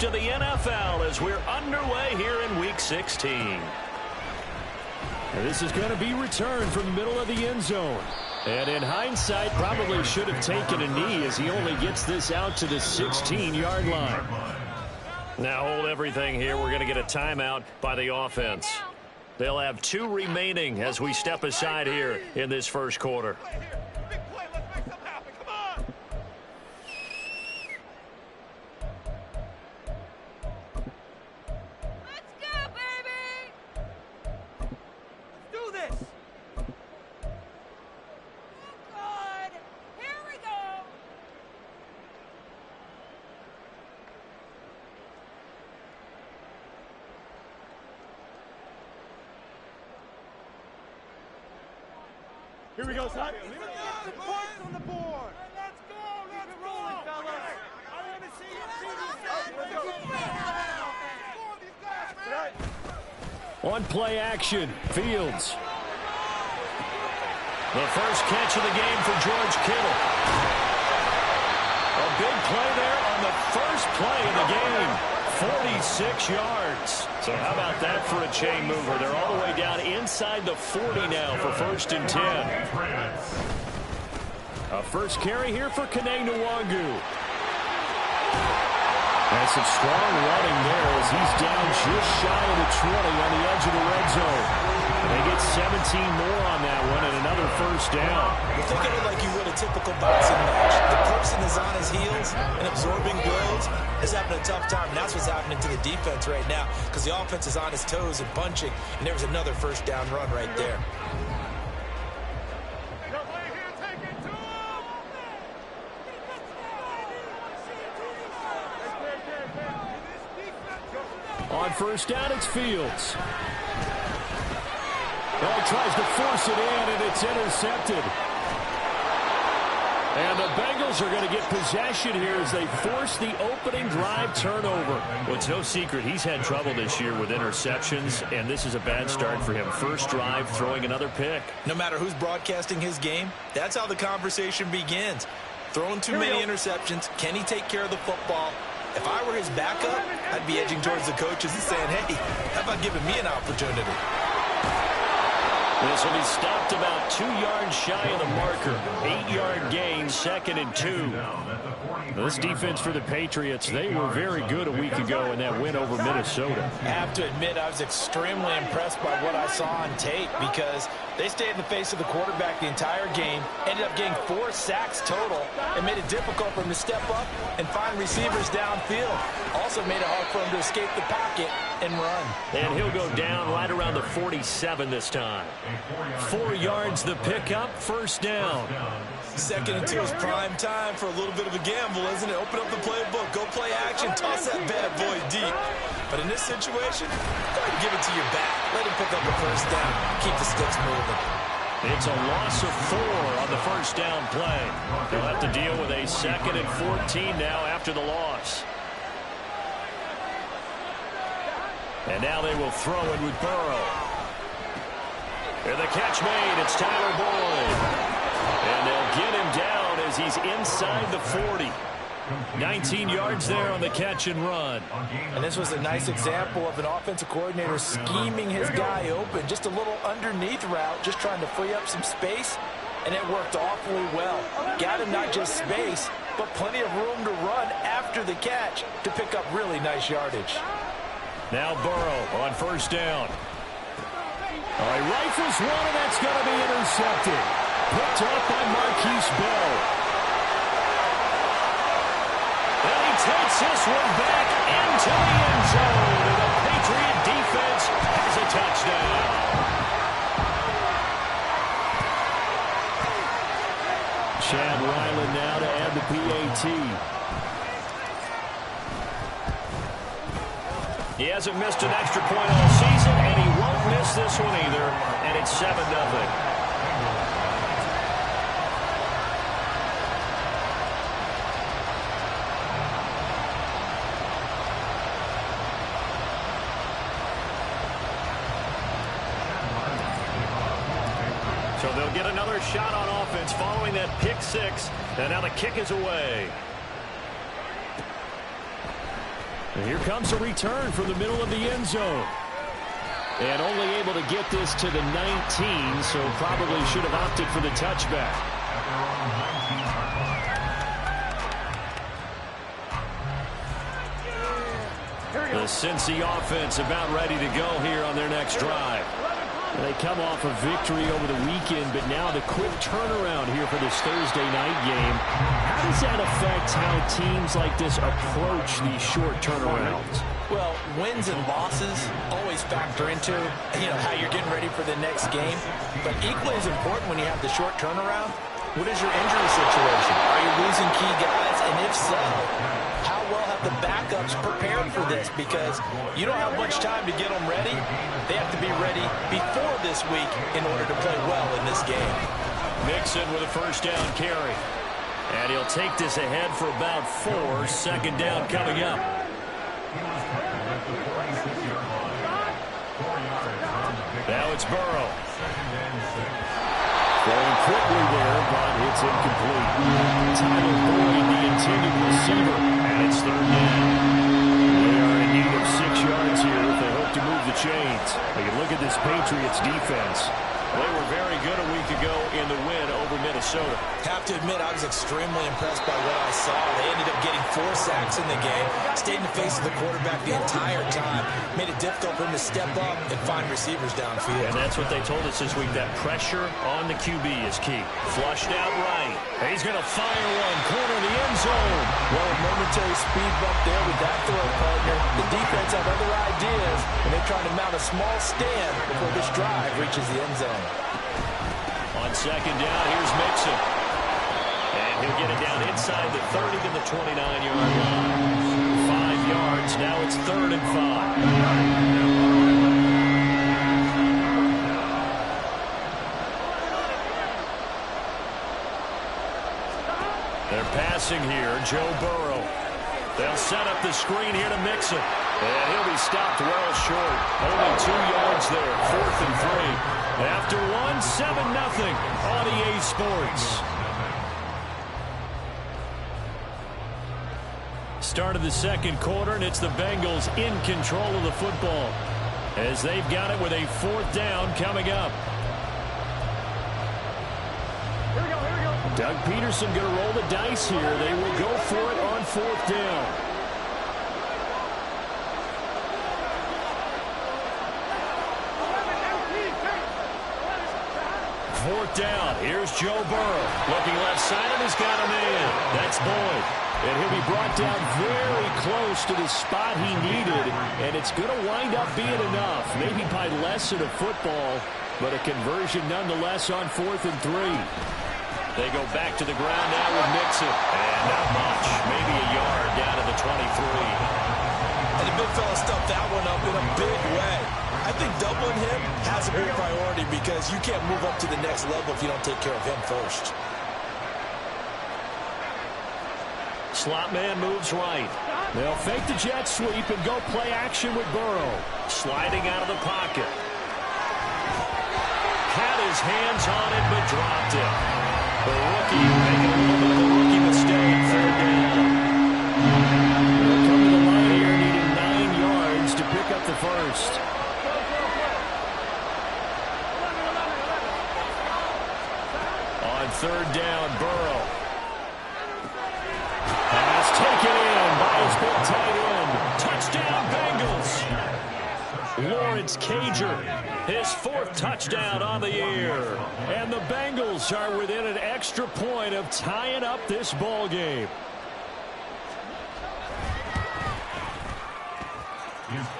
to the NFL as we're underway here in Week 16. And this is going to be returned from the middle of the end zone. And in hindsight, probably should have taken a knee as he only gets this out to the 16-yard line. Now hold everything here. We're going to get a timeout by the offense. They'll have 2 remaining as we step aside here in this first quarter. Here we go, son. Points on the board. Let's go. Let's go. Rolling, fellas. I want to see you. On play action, Fields. The first catch of the game for George Kittle. A big play there on the first play of the game. 46 yards. So how about that for a chain mover? They're all the way down inside the 40 now for 1st and 10. A first carry here for Kene Nwangu. And some strong running there as he's down just shy of the 20 on the edge of the red zone. And they get 17 more on that one and another first down. You're thinking of it like you would a typical boxing match. The person is on his heels and absorbing blows. He's having a tough time, and that's what's happening to the defense right now because the offense is on his toes and punching, and there was another first down run right there. On first down, it's Fields. Well, he tries to force it in, and it's intercepted. And the Bengals are going to get possession here as they force the opening drive turnover. Well, it's no secret he's had trouble this year with interceptions, and this is a bad start for him. First drive, throwing another pick. No matter who's broadcasting his game, that's how the conversation begins. Throwing too many interceptions, can he take care of the football? If I were his backup, I'd be edging towards the coaches and saying, hey, how about giving me an opportunity? This will be stopped about 2 yards shy of the marker. 8-yard gain, 2nd and 2. This defense for the Patriots, they were very good a week ago in that win over Minnesota. I have to admit, I was extremely impressed by what I saw on tape because they stayed in the face of the quarterback the entire game, ended up getting 4 sacks total, and made it difficult for him to step up and find receivers downfield. Also made it hard for him to escape the pocket and run. And he'll go down right around the 47 this time. 4 yards the pickup, first down. 2nd and 2 is prime time for a little bit of a gamble, isn't it? Open up the playbook, go play action, toss that bad boy deep. But in this situation, go ahead and give it to your back. Let him pick up the first down. Keep the sticks moving. It's a loss of 4 on the first down play. They'll have to deal with a 2nd and 14 now after the loss. And now they will throw it with Burrow. And the catch made. It's Tyler Boyd. And they'll get him down as he's inside the 40. 19 yards there on the catch and run. And this was a nice example of an offensive coordinator scheming his guy open. Just a little underneath route, just trying to free up some space. And it worked awfully well. Got him not just space, but plenty of room to run after the catch to pick up really nice yardage. Now Burrow on first down. All right, rifles one, and that's going to be intercepted. Picked up by Marquise Bell. And he takes this one back into the end zone. And the Patriot defense has a touchdown. Chad Ryland now to add the PAT. He hasn't missed an extra point all season, and he won't miss this one either. And it's 7-0. So they'll get another shot on offense following that pick six. And now the kick is away. And here comes a return from the middle of the end zone. And only able to get this to the 19, so probably should have opted for the touchback. The Cincy offense about ready to go here on their next drive. They come off a victory over the weekend, but now the quick turnaround here for this Thursday night game. How does that affect how teams like this approach these short turnarounds? Well, wins and losses always factor into, how you're getting ready for the next game. But equally as important when you have the short turnaround, what is your injury situation? Are you losing key guys? And if so, how well have the backups prepared for this? Because you don't have much time to get them ready. They have to be ready before this week in order to play well in this game. Mixon with a first down carry. And he'll take this ahead for about 4. Second down coming up. Now it's Burrow. Going quickly there, but it's incomplete. Tyler Boyd, the intended receiver, and it's third down. They are in need of 6 yards here if they hope to move the chains. You can look at this Patriots defense. They were very good a week ago in the win over Minnesota. Have to admit, I was extremely impressed by what I saw. They ended up getting 4 sacks in the game, stayed in the face of the quarterback the entire time, made it difficult for him to step up and find receivers downfield. And that's what they told us this week, that pressure on the QB is key. Flushed out right. He's going to fire one, corner the end zone. Well, a momentary speed bump there with that throw, partner. The defense had other ideas, and they're trying to mount a small stand before this drive reaches the end zone. On second down, here's Mixon. And he'll get it down inside the 30 to the 29-yard line. 5 yards. Now it's 3rd and 5. They're passing here. Joe Burrow. They'll set up the screen here to Mixon. And he'll be stopped well short. Only 2 yards there. 4th and 3. After 1, 7-0 on EA Sports. Start of the second quarter, and it's the Bengals in control of the football as they've got it with a 4th down coming up. Here we go. Doug Peterson going to roll the dice here. They will go for it on 4th down. 4th down. Here's Joe Burrow. Looking left side, and he's got a man. That's Boyd. And he'll be brought down very close to the spot he needed. And it's going to wind up being enough. Maybe by less than a football, but a conversion nonetheless on 4th and 3. They go back to the ground now with Mixon. And not much. Maybe a yard down to the 23. And the big fella stuffed that one up in a big way. I think doubling him has a big priority because you can't move up to the next level if you don't take care of him first. Slot man moves right. They'll fake the jet sweep and go play action with Burrow. Sliding out of the pocket. Had his hands on it, but dropped it. The rookie making a little bit of a rookie mistake. 3rd down. They'll come to the line here needing 9 yards to pick up the first. On 3rd down, Burrow. Pass taken in by his big tight end. Touchdown, Bengals. Lawrence Cager, his 4th touchdown on the year. And the Bengals are within an extra point of tying up this ball game.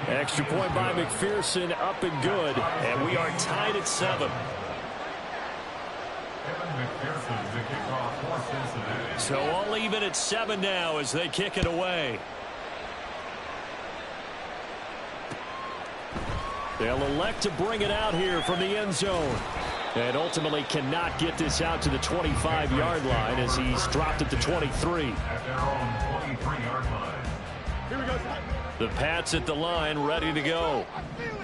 Extra point by McPherson, up and good. And we are tied at 7. So all even at 7 now as they kick it away. They'll elect to bring it out here from the end zone. And ultimately cannot get this out to the 25-yard line as he's dropped at the 23. Here we go. The Pats at the line, ready to go.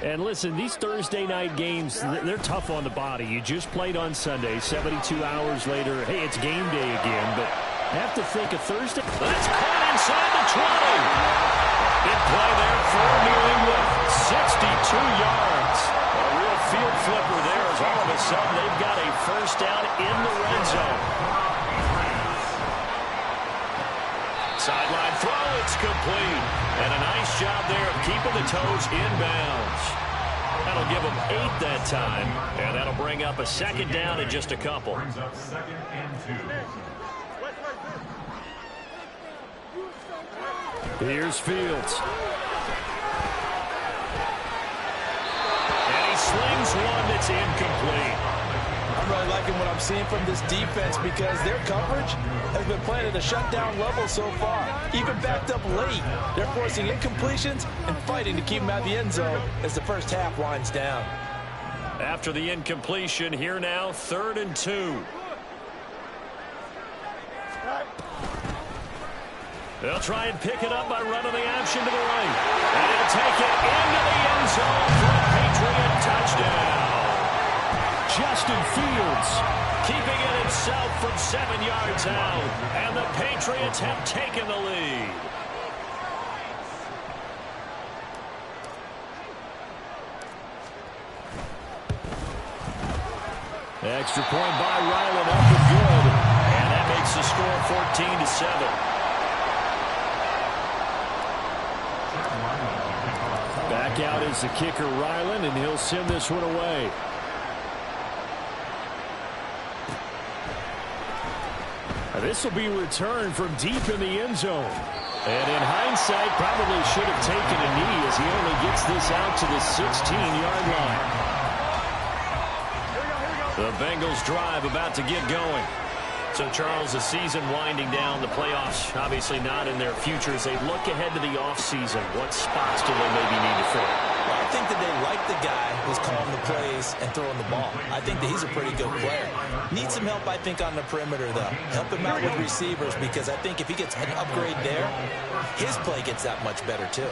And listen, these Thursday night games, they're tough on the body. You just played on Sunday, 72 hours later. Hey, it's game day again, but I have to think a Thursday. That's caught inside the 20. It of a sudden, they've got a first down in the red zone. Sideline throw, it's complete. And a nice job there of keeping the toes inbounds. That'll give them 8 that time. And that'll bring up a second down in just a couple. Here's Fields. And he slings one that's incomplete. I'm really liking what I'm seeing from this defense because their coverage has been playing at a shutdown level so far. Even backed up late, they're forcing incompletions and fighting to keep them out of the end zone as the first half winds down. After the incompletion, here now, 3rd and 2. They'll try and pick it up by running the option to the right. And he'll take it into the end zone for a Patriot touchdown. Justin Fields Keeping it himself from 7 yards out. And the Patriots have taken the lead. Extra point by Ryland, up and good. And that makes the score 14-7. Back out is the kicker, Ryland, and he'll send this one away. This will be returned from deep in the end zone. And in hindsight, probably should have taken a knee as he only gets this out to the 16-yard line. The Bengals drive about to get going. So, Charles, the season winding down, the playoffs obviously not in their future. As they look ahead to the offseason, what spots do they maybe need to fill? Well, I think that they like the guy who's calling the plays and throwing the ball. I think that he's a pretty good player. Needs some help, I think, on the perimeter, though. Help him out with receivers because I think if he gets an upgrade there, his play gets that much better, too.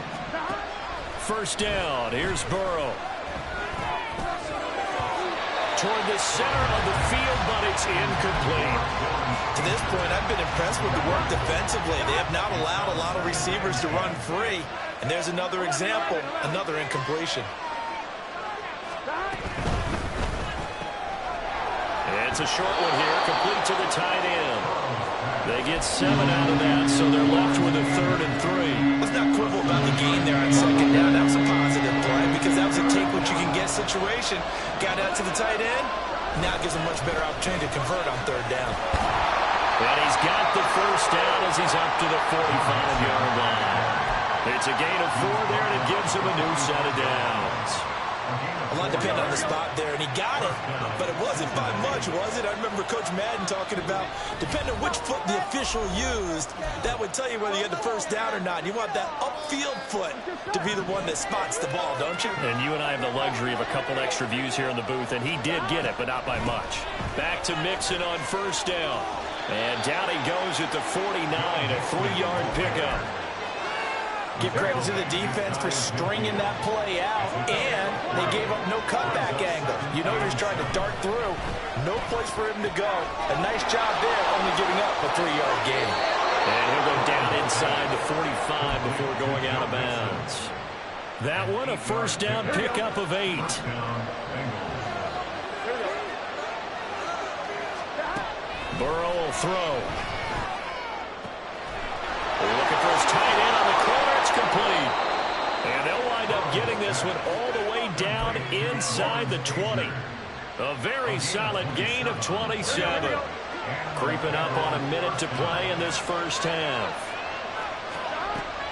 First down. Here's Burrow. Toward the center of the field, but it's incomplete. To this point, I've been impressed with the work defensively. They have not allowed a lot of receivers to run free. And there's another example, another incompletion. It's a short one here, complete to the tight end. They get 7 out of that, so they're left with a 3rd and 3. Let's not quibble about the gain there on second down. That was a positive play because that was a take-what-you-can-get situation. Got out to the tight end. Now it gives a much better opportunity to convert on 3rd down. And he's got the first down as he's up to the 45-yard line. It's a gain of 4 there, and it gives him a new set of downs. A lot depended on the spot there, and he got it, but it wasn't by much, was it? I remember Coach Madden talking about, depending on which foot the official used, that would tell you whether you had the first down or not. You want that upfield foot to be the one that spots the ball, don't you? And you and I have the luxury of a couple extra views here in the booth, and he did get it, but not by much. Back to Mixon on first down. And down he goes at the 49, a 3-yard pickup. Give credit to the defense for stringing that play out, and they gave up no cutback angle. You know he was trying to dart through. No place for him to go. A nice job there, only giving up a 3-yard gain. And he'll go down inside the 45 before going out of bounds. That one, a first down pickup of 8. Burrow will throw. Looking for his tight end on the corner. It's complete. And they'll wind up getting this one all the way down inside the 20. A very solid gain of 27. Creeping up on a minute to play in this first half.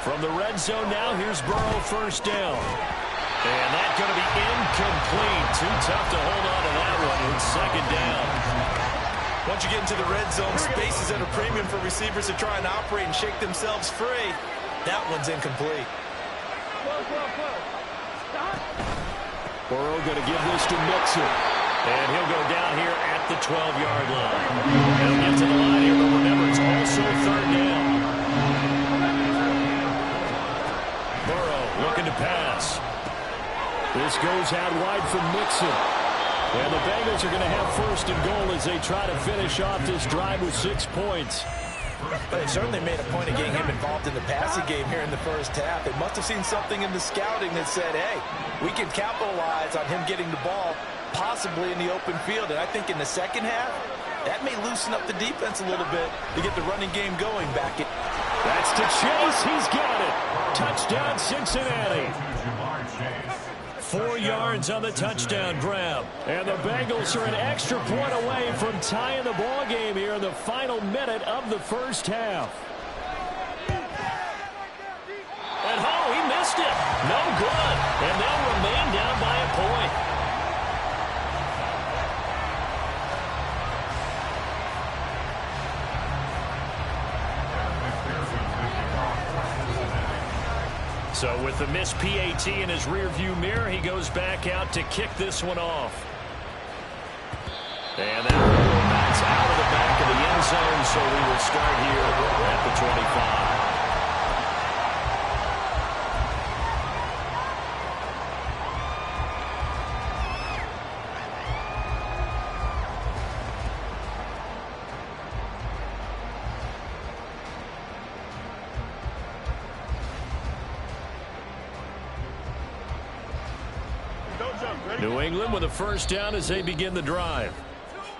From the red zone now, here's Burrow first down. And that's going to be incomplete. Too tough to hold on to that one. It's second down. Once you get into the red zone, space is at a premium for receivers to try and operate and shake themselves free. That one's incomplete. Burrow going to give this to Mixon. And he'll go down here at the 12-yard line. He'll get to the line here, but remember, it's also 3rd down. Burrow looking to pass. This goes out wide from Mixon. And the Bengals are going to have first and goal as they try to finish off this drive with 6 points. But they certainly made a point of getting him involved in the passing game here in the first half. They must have seen something in the scouting that said, hey, we can capitalize on him getting the ball possibly in the open field. And I think in the second half, that may loosen up the defense a little bit to get the running game going back. That's to Chase. He's got it. Touchdown, Cincinnati. 4 yards on the touchdown grab. And the Bengals are an extra point away from tying the ball game here in the final minute of the first half. And he missed it. No good. And they'll remain down by a point. So with the missed PAT in his rearview mirror, he goes back out to kick this one off. And that will bounce out of the back of the end zone, so we will start here at the 25. New England with a first down as they begin the drive.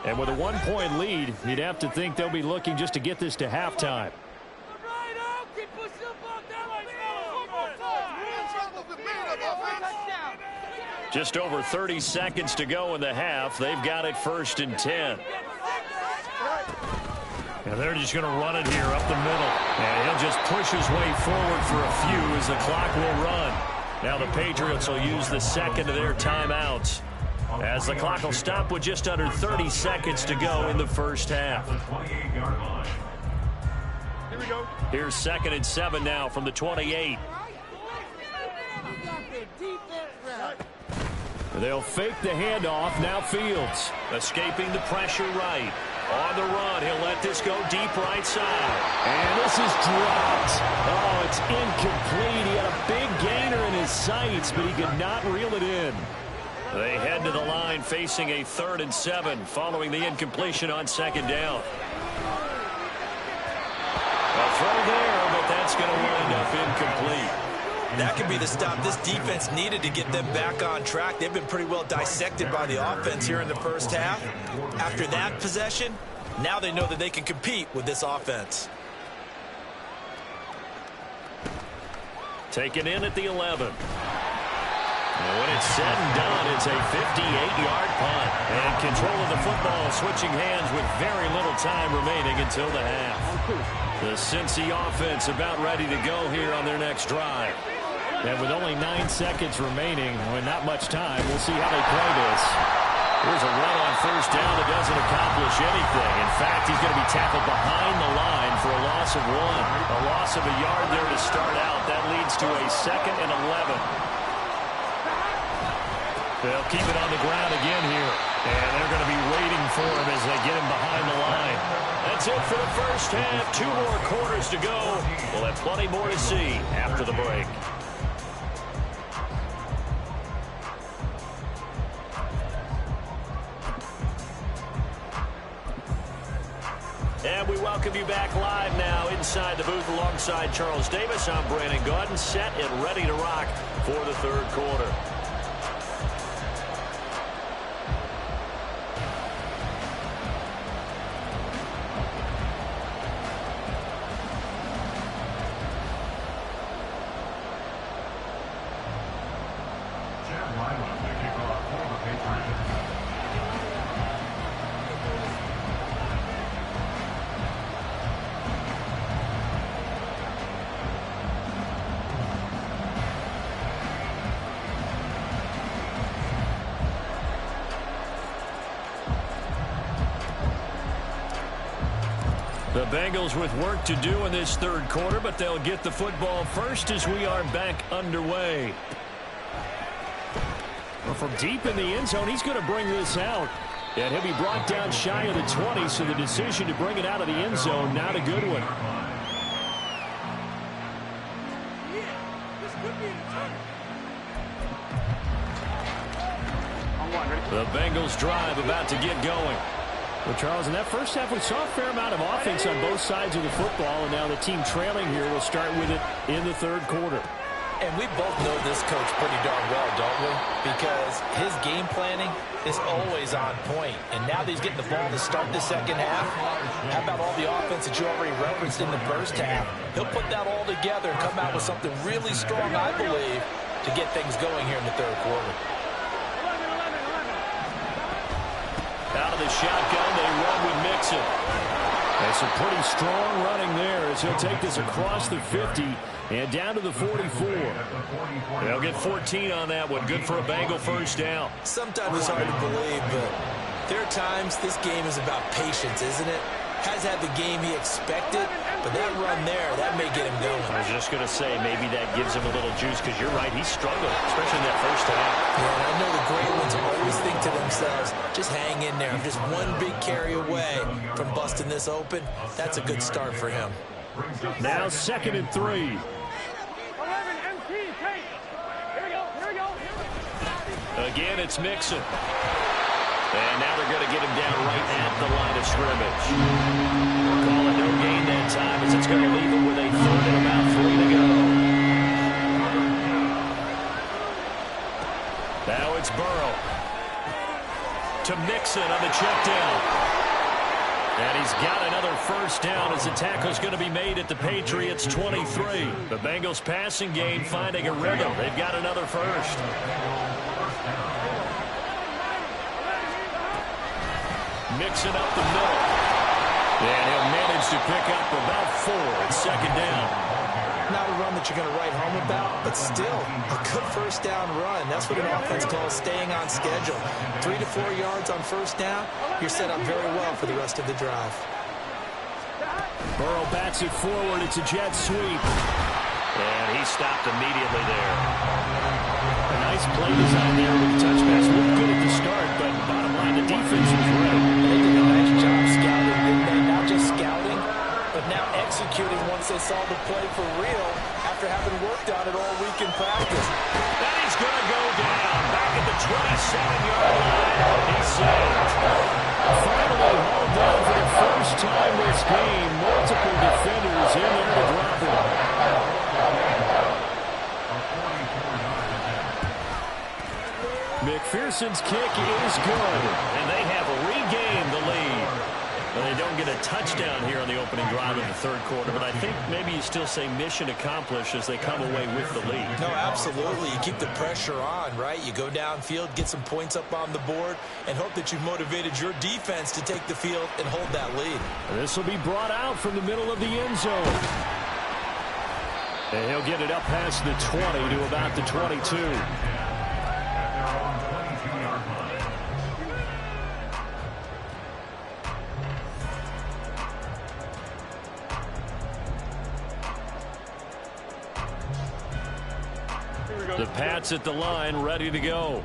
And with a 1-point lead, you'd have to think they'll be looking just to get this to halftime. Just over 30 seconds to go in the half. They've got it 1st and 10. And they're just going to run it here up the middle. And he'll just push his way forward for a few as the clock will run. Now the Patriots will use the second of their timeouts as the clock will stop with just under 30 seconds to go in the first half. Here we go. Here's 2nd and 7 now from the 28. They'll fake the handoff. Now Fields escaping the pressure right. On the run, he'll let this go deep right side. And this is dropped. Oh, it's incomplete. He had a big gainer in his sights, but he could not reel it in. They head to the line facing a 3rd and 7 following the incompletion on 2nd down. A throw there, but that's going to wind up incomplete. That could be the stop this defense needed to get them back on track. They've been pretty well dissected by the offense here in the first half. After that possession, now they know that they can compete with this offense. Taken in at the 11. And when it's said and done, it's a 58-yard punt. And control of the football switching hands with very little time remaining until the half. The Cincy offense about ready to go here on their next drive. And with only 9 seconds remaining, with not much time, we'll see how they play this. Here's a run on 1st down that doesn't accomplish anything. In fact, he's going to be tackled behind the line for a loss of 1. A loss of a yard there to start out. That leads to a 2nd and 11. They'll keep it on the ground again here. And they're going to be waiting for him as they get him behind the line. That's it for the first half. 2 more quarters to go. We'll have plenty more to see after the break. And we welcome you back live now inside the booth alongside Charles Davis. I'm Brandon Gaudin, set and ready to rock for the 3rd quarter. The Bengals with work to do in this 3rd quarter, but they'll get the football first as we are back underway. Well, from deep in the end zone, he's going to bring this out. And he'll be brought down shy of the 20, so the decision to bring it out of the end zone, not a good one. The Bengals drive about to get going. Well, Charles, in that first half, we saw a fair amount of offense on both sides of the football, and now the team trailing here will start with it in the 3rd quarter. And we both know this coach pretty darn well, don't we? Because his game planning is always on point. And now that he's getting the ball to start the second half, how about all the offense that you already referenced in the first half? He'll put that all together and come out with something really strong, I believe, to get things going here in the third quarter. Out of the shotgun, they run with Mixon. That's a pretty strong running there as he'll take this across the 50 and down to the 44. They'll get 14 on that one. Good for a Bengal first down. Sometimes it's hard to believe, but there are times this game is about patience, isn't it? Has had the game he expected, but that run there, that may get him going. I was just going to say, maybe that gives him a little juice, because you're right, he struggled, especially in that first half. Yeah, and I know the great ones always think to themselves, just hang in there. I'm just one big carry away from busting this open. That's a good start for him. Now 2nd and 3. 11, MP, take. Here we go. Again, it's Mixon. And now they're going to get him down right at the line of scrimmage. We'll call it no gain that time, as it's going to leave him with a 3rd and about 3 to go. Now it's Burrow. To Mixon on the check down. And he's got another first down as the tackle's going to be made at the Patriots' 23. The Bengals passing game finding a rhythm. They've got another first. Mixing up the middle. And he'll manage to pick up about 4 at 2nd down. Not a run that you're going to write home about, but still a good first down run. That's what an offense calls staying on schedule. 3 to 4 yards on first down, you're set up very well for the rest of the drive. Burrow bats it forward. It's a jet sweep. And he stopped immediately there. A nice play design there with the touch pass. Looked good at the start, but bottom line, the defense was ready. They did a nice job scouting, didn't they? Not just scouting, but now executing once they saw the play for real after having worked on it all week in practice. And he's going to go down back at the 27-yard line. He's saved. Finally hauled down for the first time this game. Multiple defenders in there to drop him. McPherson's kick is good, and they have regained the lead. Well, they don't get a touchdown here on the opening drive of the third quarter, but I think maybe you still say mission accomplished as they come away with the lead. No, absolutely. You keep the pressure on, right? You go downfield, get some points up on the board, and hope that you've motivated your defense to take the field and hold that lead. This will be brought out from the middle of the end zone. And he'll get it up past the 20 to about the 22. The Pats at the line, ready to go.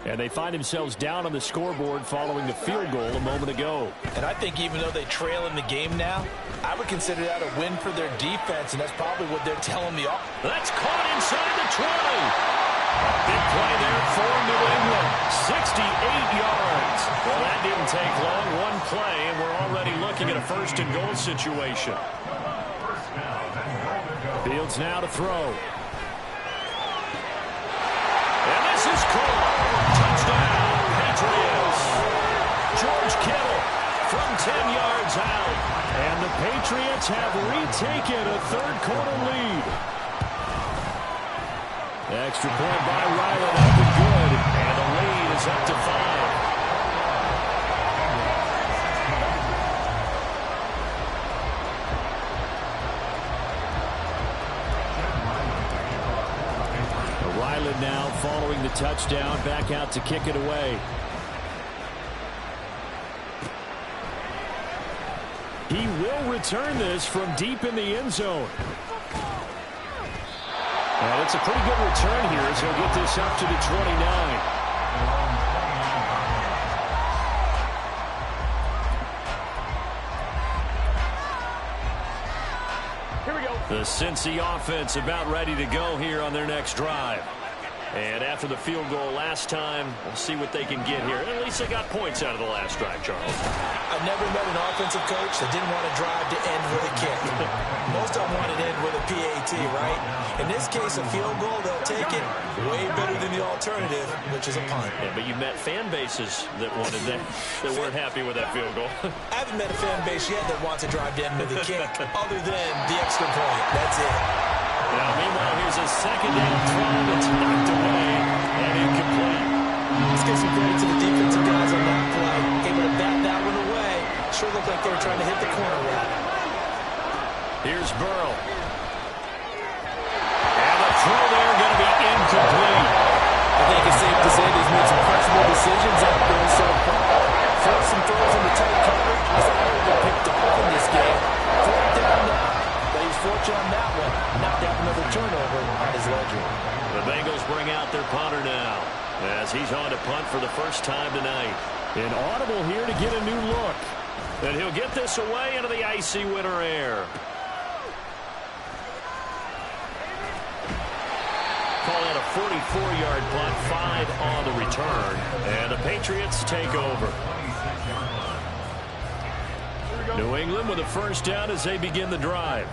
And they find themselves down on the scoreboard following the field goal a moment ago. And I think even though they trail in the game now, I would consider that a win for their defense, and that's probably what they're telling me. That's caught inside the 20. Big play there for New England. 68 yards. Well, that didn't take long. One play, and we're already looking at a 1st and goal situation. Fields now to throw. And this is caught. Touchdown, Patriots. George Kittle from 10 yards out. And the Patriots have retaken a third-quarter lead. Extra point by Ryland, up and good. And the lead is up to 5. Ryland now following the touchdown, back out to kick it away. He will return this from deep in the end zone. And it's a pretty good return here as he'll get this up to the 29. Here we go. The Cincy offense about ready to go here on their next drive. And after the field goal last time, we'll see what they can get here. And at least they got points out of the last drive, Charles. I've never met an offensive coach that didn't want to drive to end with a kick. Most of them want to end with a PAT, right? In this case, a field goal, they'll take it way better than the alternative, which is a punt. Yeah, but you met fan bases that wanted that, that weren't happy with that field goal. I haven't met a fan base yet that wants to drive to end with a kick other than the extra point. That's it. Now, meanwhile, here's a second down throw that's knocked away and incomplete. Let's give some credit to the defensive guys on that play. Able to bat that one away. Sure looked like they were trying to hit the corner route. Here's Burrow. And the throw there going to be incomplete. I think it's safe to say he's made some questionable decisions out there so far. Forced some throws into tight coverage. He's already picked off in this game. Fourth down now. But he's fortunate on that one. Not to have another turnover on his ledger. The Bengals bring out their punter now as he's on to punt for the first time tonight. An audible here to get a new look. And he'll get this away into the icy winter air. Call out a 44-yard punt, 5 on the return. And the Patriots take over. New England with a first down as they begin the drive.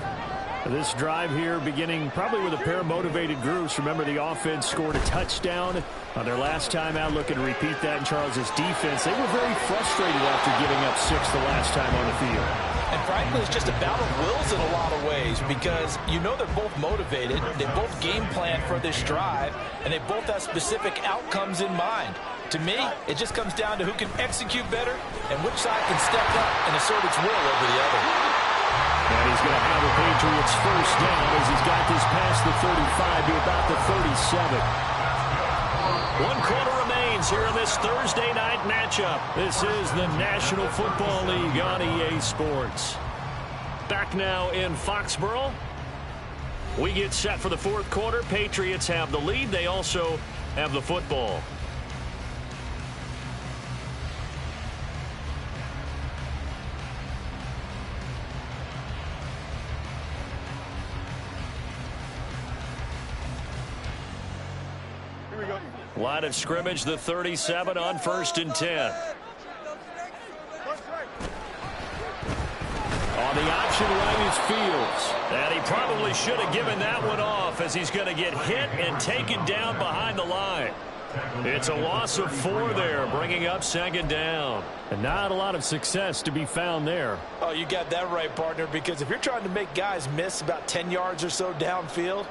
This drive here beginning probably with a pair of motivated groups. Remember, the offense scored a touchdown on their last time out. Looking to repeat that in Charles's defense. They were very frustrated after giving up 6 the last time on the field. And frankly, it's just a battle of wills in a lot of ways because you know they're both motivated. They both game plan for this drive, and they both have specific outcomes in mind. To me, it just comes down to who can execute better and which side can step up and assert its will over the other. And he's going to have the Patriots first down as he's got this past the 35 to about the 37. 1 quarter remains here in this Thursday night matchup. This is the National Football League on EA Sports. Back now in Foxborough. We get set for the fourth quarter. Patriots have the lead. They also have the football. Line of scrimmage, the 37 on 1st and 10. On the option right is Fields. And he probably should have given that one off as he's going to get hit and taken down behind the line. It's a loss of 4 there, bringing up 2nd down. And not a lot of success to be found there. Oh, you got that right, partner, because if you're trying to make guys miss about 10 yards or so downfield,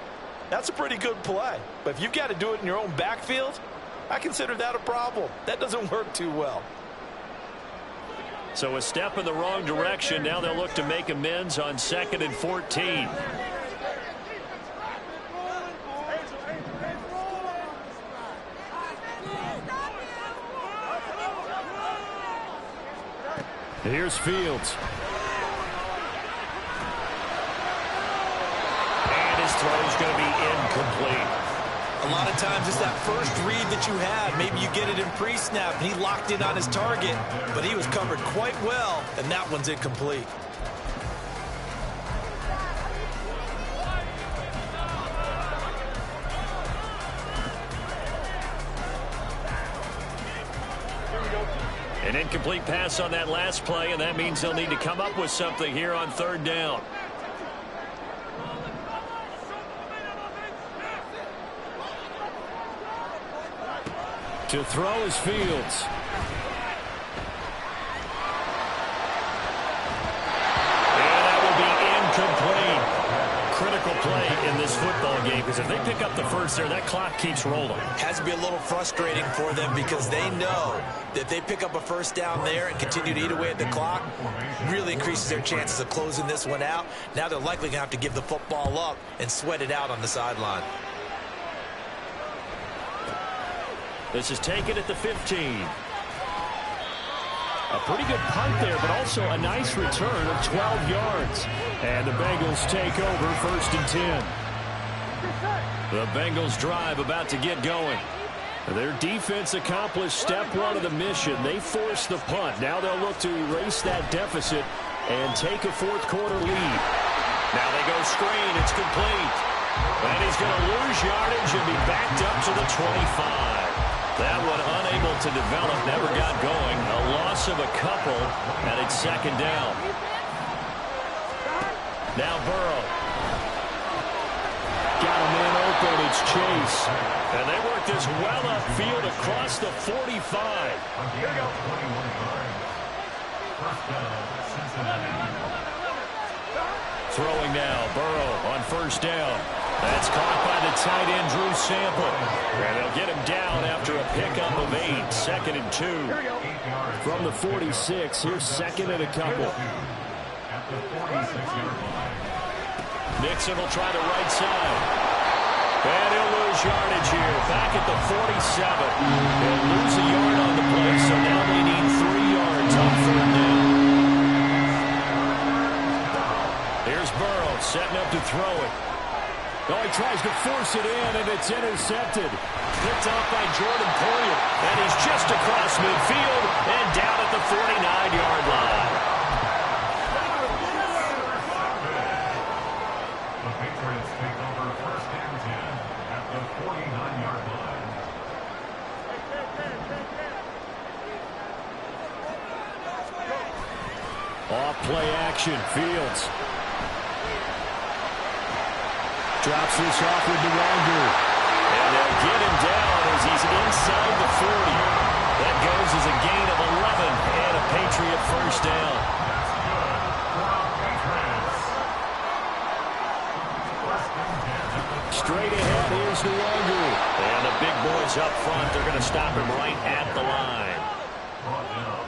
that's a pretty good play. But if you've got to do it in your own backfield, I consider that a problem. That doesn't work too well. So a step in the wrong direction. Now they'll look to make amends on 2nd and 14. Here's Fields. And his throw is going to be incomplete. A lot of times it's that first read that you have. Maybe you get it in pre-snap, and he locked in on his target, but he was covered quite well, and that one's incomplete. An incomplete pass on that last play, and that means they'll need to come up with something here on 3rd down. To throw is Fields. And that will be incomplete. Critical play in this football game because if they pick up the first there, that clock keeps rolling. Has to be a little frustrating for them because they know that if they pick up a first down there and continue to eat away at the clock, really increases their chances of closing this one out. Now they're likely going to have to give the football up and sweat it out on the sideline. This is taken at the 15. A pretty good punt there, but also a nice return of 12 yards. And the Bengals take over 1st and 10. The Bengals drive about to get going. Their defense accomplished step 1 of the mission. They forced the punt. Now they'll look to erase that deficit and take a fourth quarter lead. Now they go screen. It's complete. And he's going to lose yardage and be backed up to the 25. That one unable to develop, never got going. A loss of a couple, and it's second down. Now Burrow. Got a man open, it's Chase. And they work this well upfield across the 45. Here we go. Throwing now, Burrow on first down. That's caught by the tight end, Drew Sample. And they'll get him down after a pickup of 8, second and 2. From the 46, here's second and a couple. Nixon will try the right side. And he'll lose yardage here. Back at the 47. They'll lose a yard on the play, so now they need 3 yards on third down. Here's Burrow setting up to throw it. Oh, he tries to force it in, and it's intercepted. Picked off by Jordan Poyer. And he's just across midfield and down at the 49-yard line. The Patriots take over first and 10 at the 49-yard line. Off play action, Fields. Drops this off with Nwangu. And they'll get him down as he's inside the 40. That goes as a gain of 11 and a Patriot first down. Straight ahead, here's Nwangu. And the big boys up front, they're going to stop him right at the line.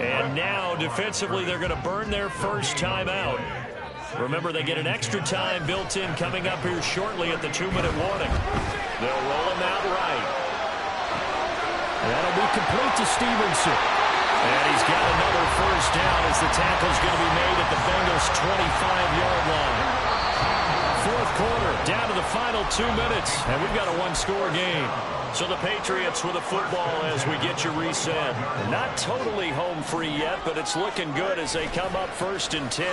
And now, defensively, they're going to burn their first timeout. Remember, they get an extra time built in coming up here shortly at the 2-minute warning. They'll roll him out right. That'll be complete to Stevenson. And he's got another first down as the tackle's going to be made at the Bengals' 25-yard line. Fourth quarter, down to the final 2 minutes, and we've got a one-score game. So the Patriots with a football as we get you reset. Not totally home free yet, but it's looking good as they come up first and 10.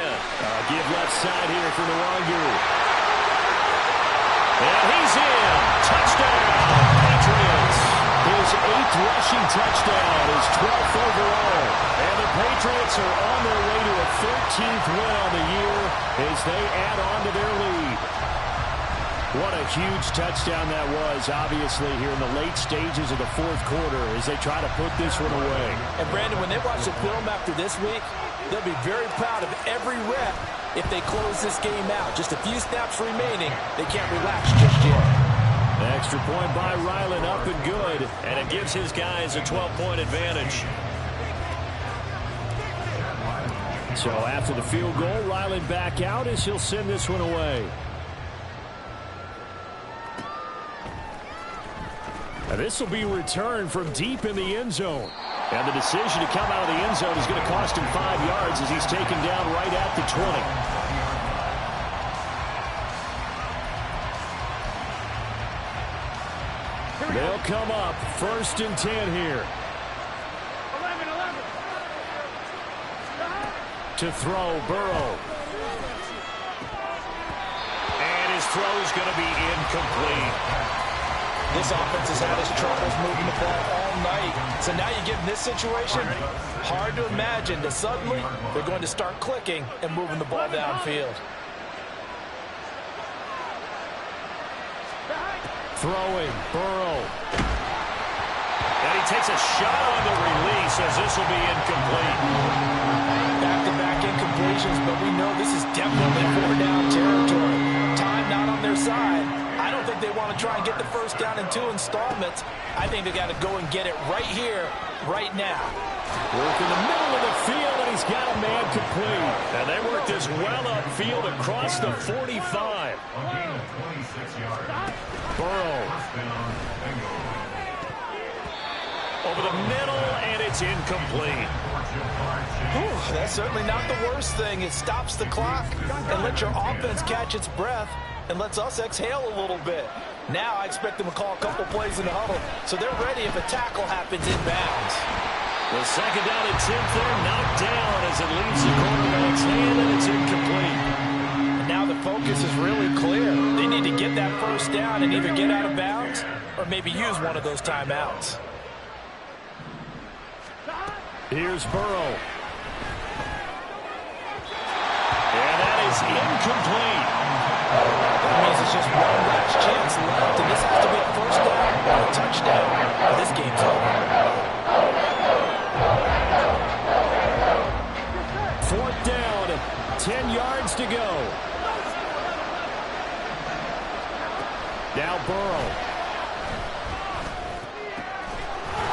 Give left side here for Nwangu. And he's in. Touchdown, Patriots. His 8th rushing touchdown, his 12th overall. And the Patriots are on their way to a 13th win on the year as they add on to their lead. What a huge touchdown that was, obviously, here in the late stages of the fourth quarter as they try to put this one away. And, Brandon, when they watch the film after this week, they'll be very proud of every rep if they close this game out. Just a few snaps remaining. They can't relax just yet. Extra point by Ryland, up and good. And it gives his guys a 12-point advantage. So after the field goal, Ryland back out as he'll send this one away. Now this will be returned from deep in the end zone. And the decision to come out of the end zone is going to cost him 5 yards as he's taken down right at the 20. They'll come up first and 10 here. 11. To throw, Burrow. And his throw's going to be incomplete. This offense has had its troubles moving the ball all night. So now you get in this situation, hard to imagine that suddenly they're going to start clicking and moving the ball downfield. Throwing, Burrow. And he takes a shot on the release as this will be incomplete. Back-to-back incompletions, but we know this is definitely 4-down territory. Time not on their side. I don't think they want to try and get the first down in 2 installments. I think they got to go and get it right here, right now. Work in the middle of the field, and he's got a man complete. And they work this well upfield across the 45. A gain of 26 yards. Burrow. Over the middle, and it's incomplete. Whew, that's certainly not the worst thing. It stops the clock and lets your offense catch its breath and lets us exhale a little bit. Now I expect them to call a couple plays in the huddle, so they're ready if a tackle happens inbounds. The second down and 10th there, knocked down as it leaves the quarterback's hand, and it's incomplete. And now the focus is really clear. They need to get that first down and either get out of bounds or maybe use one of those timeouts. Here's Burrow. And that is incomplete. That means it's just one last chance left, and this has to be a first down or a touchdown, or this game's over. 4th down, 10 yards to go. Now Burrow.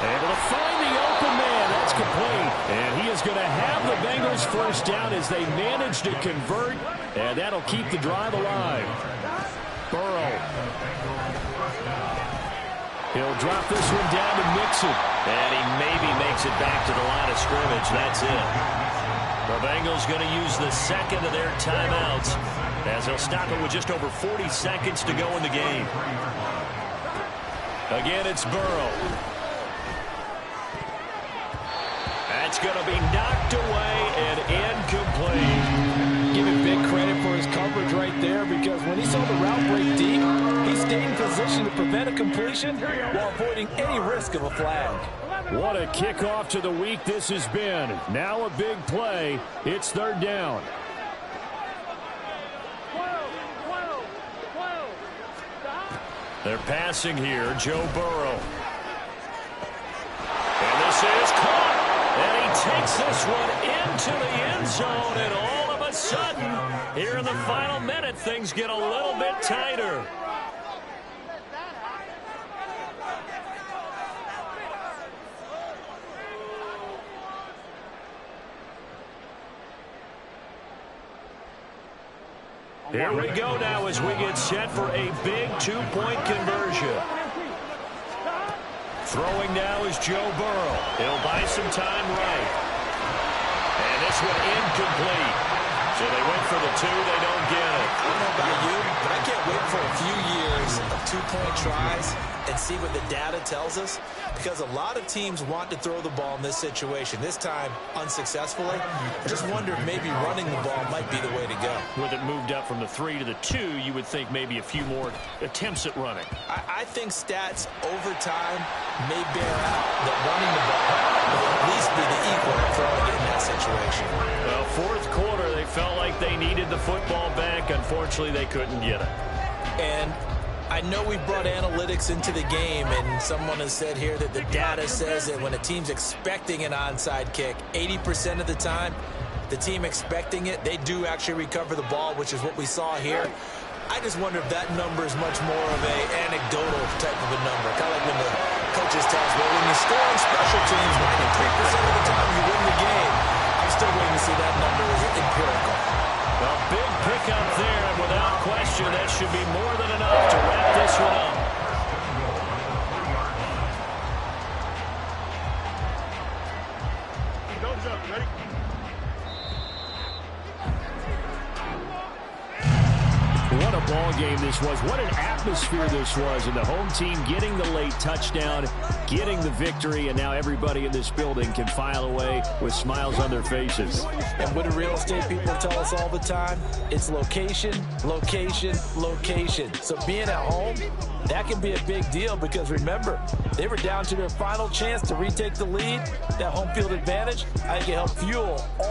Able to find the open man. That's complete. And he is going to have the Bengals first down as they manage to convert. And that'll keep the drive alive. Burrow. He'll drop this one down to Mixon. And he maybe makes it back to the line of scrimmage. That's it. The Bengals going to use the second of their timeouts as they'll stop it with just over 40 seconds to go in the game. Again, it's Burrow. That's going to be knocked away and incomplete. Give him big credit for his coverage right there, because when he saw the route break deep, he stayed in position to prevent a completion while avoiding any risk of a flag. What a kickoff to the week this has been. Now a big play. It's 3rd down. They're passing here. Joe Burrow. And this is caught. And he takes this one into the end zone. And all of a sudden, here in the final minute, things get a little bit tighter. Here we go now as we get set for a big 2-point conversion. Throwing now is Joe Burrow. He'll buy some time right. And this one incomplete. So they went for the 2. They don't get it. I don't know about you, but I can't wait for a few years of 2-point tries and see what the data tells us, because a lot of teams want to throw the ball in this situation. This time, unsuccessfully. I just wonder if maybe running the ball might be the way to go. With it moved up from the 3 to the 2, you would think maybe a few more attempts at running. I think stats over time may bear out that running the ball will at least be the equal of throwing it in that situation. Well, 4th quarter, they felt like they needed the football back. Unfortunately, they couldn't get it. And I know we brought analytics into the game, and someone has said here that the data says that when a team's expecting an onside kick, 80% of the time, the team expecting it, they do actually recover the ball, which is what we saw here. I just wonder if that number is much more of an anecdotal type of a number. Kind of like when the coaches tell us, well, when you score on special teams, 93% of the time you win the game. I'm still waiting to see that number is empirical. Well, big pickup there, and without question, that should be more than enough to wrap this one up. Don't jump, ready? What a ball game this was. What an atmosphere this was. And the home team getting the late touchdown, getting the victory, and now everybody in this building can file away with smiles on their faces. And what do real estate people tell us all the time? It's location, location, location. So being at home, that can be a big deal, because remember, they were down to their final chance to retake the lead. That home field advantage, I think it helped fuel all